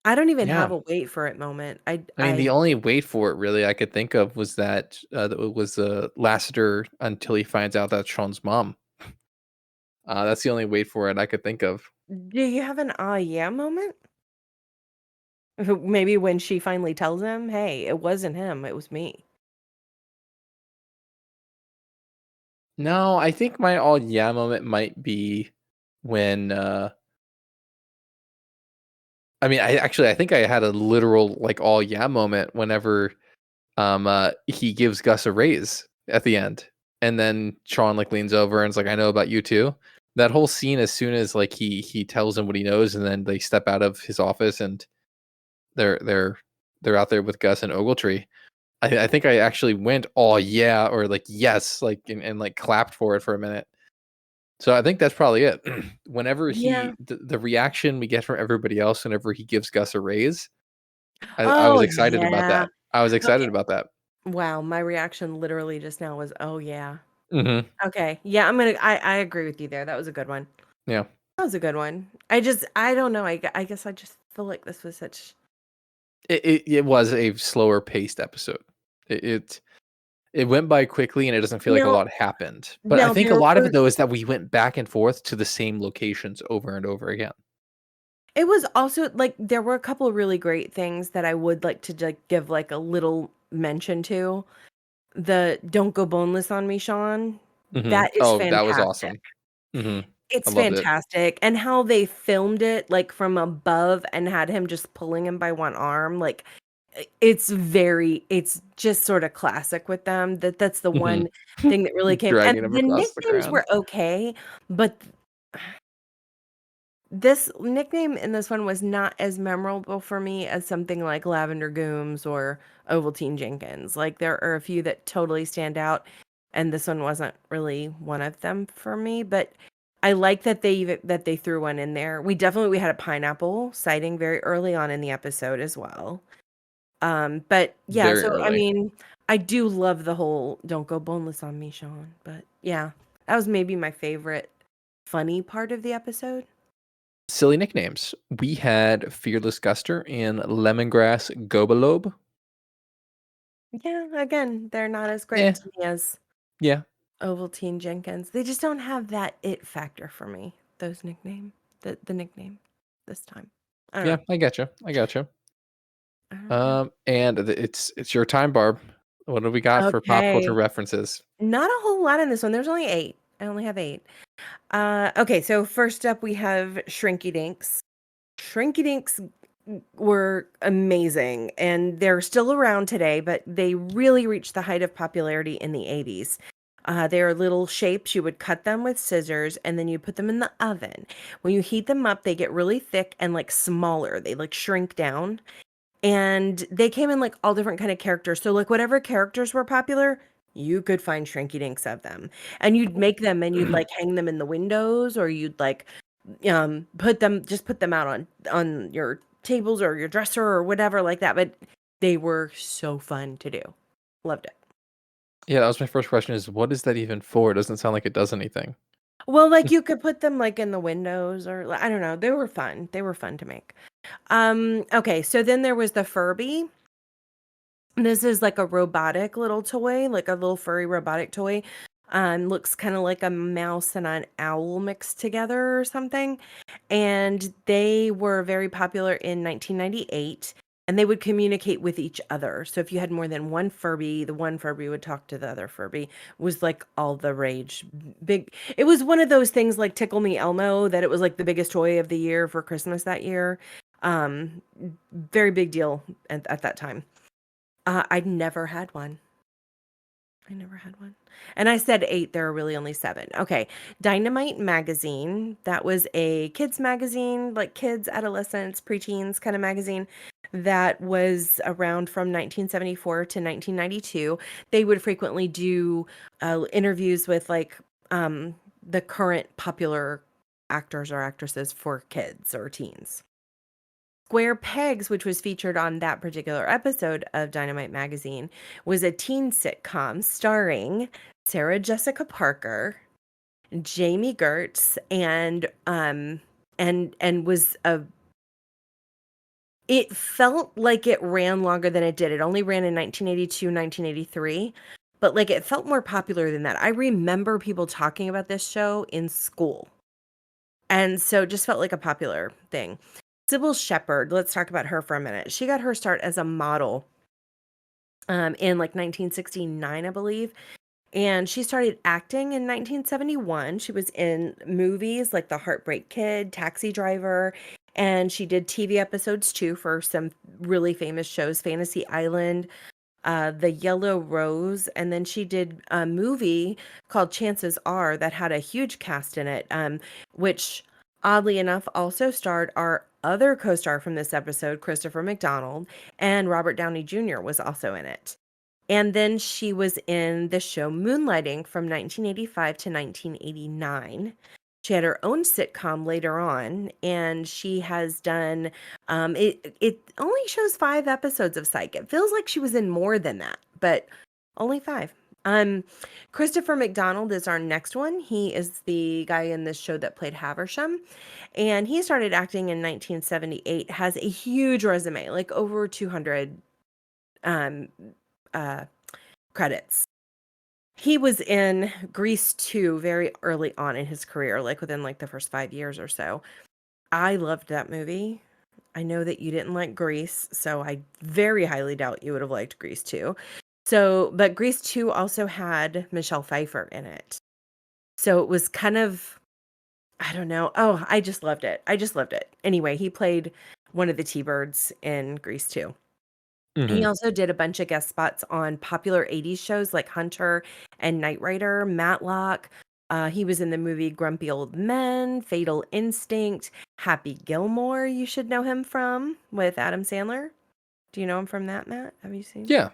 I don't even yeah. have a wait for it moment. I I mean, the I only wait for it really I could think of was that it was Lassiter until he finds out that's Sean's mom. That's the only wait for it I could think of. do you have an "ah, yeah" moment? Maybe when she finally tells him, "Hey, it wasn't him, it was me." No, I think my all yeah moment might be when I mean I think I had a literal like all yeah moment whenever he gives Gus a raise at the end. And then Sean like leans over and is like, I know about you too. That whole scene as soon as like he tells him what he knows and then they step out of his office and they're they're they're out there with Gus and Ogletree. I think I actually went, oh yeah, or like yes, like and like clapped for it for a minute. So I think that's probably it. Whenever Yeah. the reaction we get from everybody else whenever he gives Gus a raise, I was Oh, excited about yeah. that. I was Okay. excited about that. Wow, my reaction literally just now was, "Oh, yeah." Mhm. Okay. Yeah, I agree with you there. That was a good one. Yeah. That was a good one. I don't know. I guess I just feel like this was such. It was a slower paced episode. It it went by quickly, and it doesn't feel like a Now lot happened. But I now think a there lot of were it, though, is that we went back and forth to the same locations over and over again. it was also like there were a couple of really great things that I would like to like give like a little mention to. The "Don't Go Boneless on Me, Sean," Mhm. that is Oh, that was fantastic. awesome. Mhm. I It's loved it. fantastic, and how they filmed it, like, from above and had him just pulling him by one arm, like, it's just sorta classic with them, that's the Mhm. one thing that really came and Dragging him the across the nicknames ground. were okay, but this nickname in this one was not as memorable for me as something like Lavender Gooms or Ovaltine Jenkins. Like, there are a few that totally stand out, and this one wasn't really one of them for me, but I like that they threw one in there. We had a pineapple sighting very early on in the episode as well. But yeah, Very so, I early. mean, I do love the whole "Don't go boneless on me, Sean," but yeah, that was maybe my favorite funny part of the episode. Silly nicknames. We had Fearless Guster and Lemongrass Gobalobe. Yeah, again, they're not as great Yeah, to me as yeah, Ovaltine Jenkins. They just don't have that it factor for me, those the nickname this time. I don't yeah, know. I gotcha, I gotcha. I don't know. And it's your time, Barb. What do we got for pop culture Okay. references? Not a whole lot in this one. There's only 8. I only have 8. Okay, so first up we have Shrinky Dinks. Shrinky Dinks were amazing, and they're still around today, but they really reached the height of popularity in the 80s. They are little shapes. You would cut them with scissors, and then you put them in the oven. When you heat them up, they get really thick and like smaller. They like shrink down, and they came in like all different kind of characters. So like whatever characters were popular, you could find Shrinky Dinks of them, and you'd make them and you'd like hang them in the windows, or you'd like put them out on your tables or your dresser or whatever like that, but they were so fun to do. Loved it. Yeah, that was my first question is what is that even for? It doesn't sound like it does anything. Well, like, you could put them, like, in the windows or I don't know, they were fun. They were fun to make. Okay, so then there was the Furby. This is like a robotic little toy, like a little furry robotic toy. Looks kinda like a mouse and an owl mixed together or something. And they were very popular in 1998, and they would communicate with each other. So if you had more than one Furby, the one Furby would talk to the other Furby, was like all the rage. Big it was one of those things like Tickle Me Elmo that it was like the biggest toy of the year for Christmas that year. Um, Very big deal at that time. I'd never had one. I never had one. And I said 8, there are really only 7. Okay. Dynamite Magazine, that was a kids magazine, like kids, adolescents, preteens kind of magazine that was around from 1974 to 1992. They would frequently do interviews with like the current popular actors or actresses for kids or teens. Square Pegs, which was featured on that particular episode of Dynamite Magazine, was a teen sitcom starring Sarah Jessica Parker, Jamie Gertz, and was a it felt like it ran longer than it did. It only ran in 1982, 1983, but like it felt more popular than that. I remember people talking about this show in school. And so it just felt like a popular thing. Sybil Shepard, let's talk about her for a minute. She got her start as a model in like 1969, I believe. And she started acting in 1971. She was in movies like The Heartbreak Kid, Taxi Driver, and she did TV episodes too for some really famous shows, Fantasy Island, The Yellow Rose, and then she did a movie called Chances Are that had a huge cast in it, which oddly enough also starred our other co-star from this episode, Christopher McDonald, and Robert Downey Jr. was also in it. And then she was in the show Moonlighting from 1985 to 1989. She had her own sitcom later on, and she has done it only shows 5 episodes of Psych. It feels like she was in more than that, but only 5. Christopher Mcdonald is our next one. He is the guy in this show that played Haversham, and he started acting in 1978. Has a huge resume, like over 200 um, uh, credits. He was in Grease 2 very early on in his career, like within like the first 5 years or so. I loved that movie. I know that you didn't like Grease, so I very highly doubt you would have liked Grease 2. So, but Grease 2 also had Michelle Pfeiffer in it. So it was kind of, I don't know. Oh, I just loved it. I just loved it. Anyway, he played one of the T-Birds in Grease 2. He Mhm. also did a bunch of guest spots on popular 80s shows like Hunter and Knight Rider, Matlock. He was in the movie Grumpy Old Men, Fatal Instinct, Happy Gilmore, you should know him from, with Adam Sandler. Do you know him from that, Matt? Have you seen? Yeah.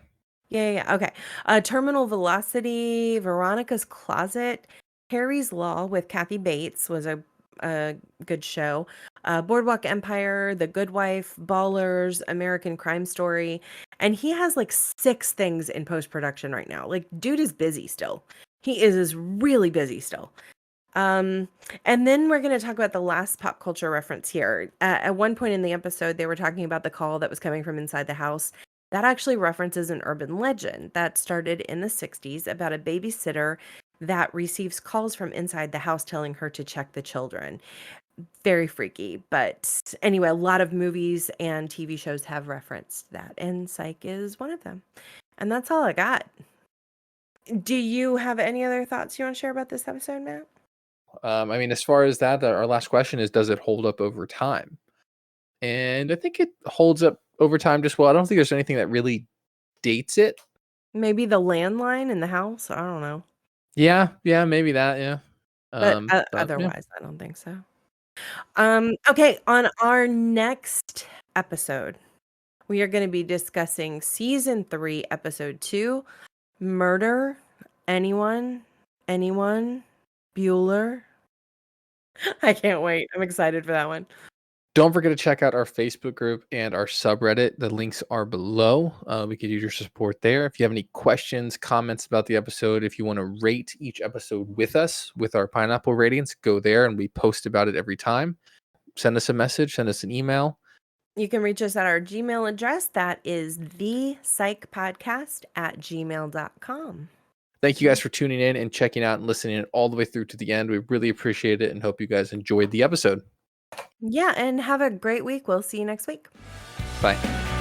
Yeah. Okay. Terminal Velocity, Veronica's Closet, Harry's Law with Kathy Bates was a good show. Boardwalk Empire, The Good Wife, Ballers, American Crime Story, and he has like 6 things in post production right now. Like, dude is busy still. He is really busy still. Um, and then we're going to talk about the last pop culture reference here. At one point in the episode, they were talking about the call that was coming from inside the house. That actually references an urban legend that started in the 60s about a babysitter that receives calls from inside the house telling her to check the children. Very freaky. But anyway, a lot of movies and TV shows have referenced that, and Psych is one of them. And that's all I got. Do you have any other thoughts you want to share about this episode, Matt? I mean, as far as that, our last question is, does it hold up over time? And I think it holds up over time just well. I don't think there's anything that really dates it. Maybe the landline in the house? I don't know. Yeah, maybe that, yeah. But, But yeah. otherwise, I don't think so. Okay, on our next episode, we are gonna be discussing season 3, episode 2, Murder, Anyone, Anyone, Bueller. I can't wait. I'm excited for that one. Don't forget to check out our Facebook group and our subreddit. The links are below. We could use your support there. If you have any questions, comments about the episode, if you want to rate each episode with us with our pineapple ratings, go there and we post about it every time. Send us a message, send us an email. You can reach us at our Gmail address. That is thepsychpodcast@gmail.com. Thank you guys for tuning in and checking out and listening all the way through to the end. We really appreciate it and hope you guys enjoyed the episode. Yeah, and have a great week. We'll see you next week. Bye.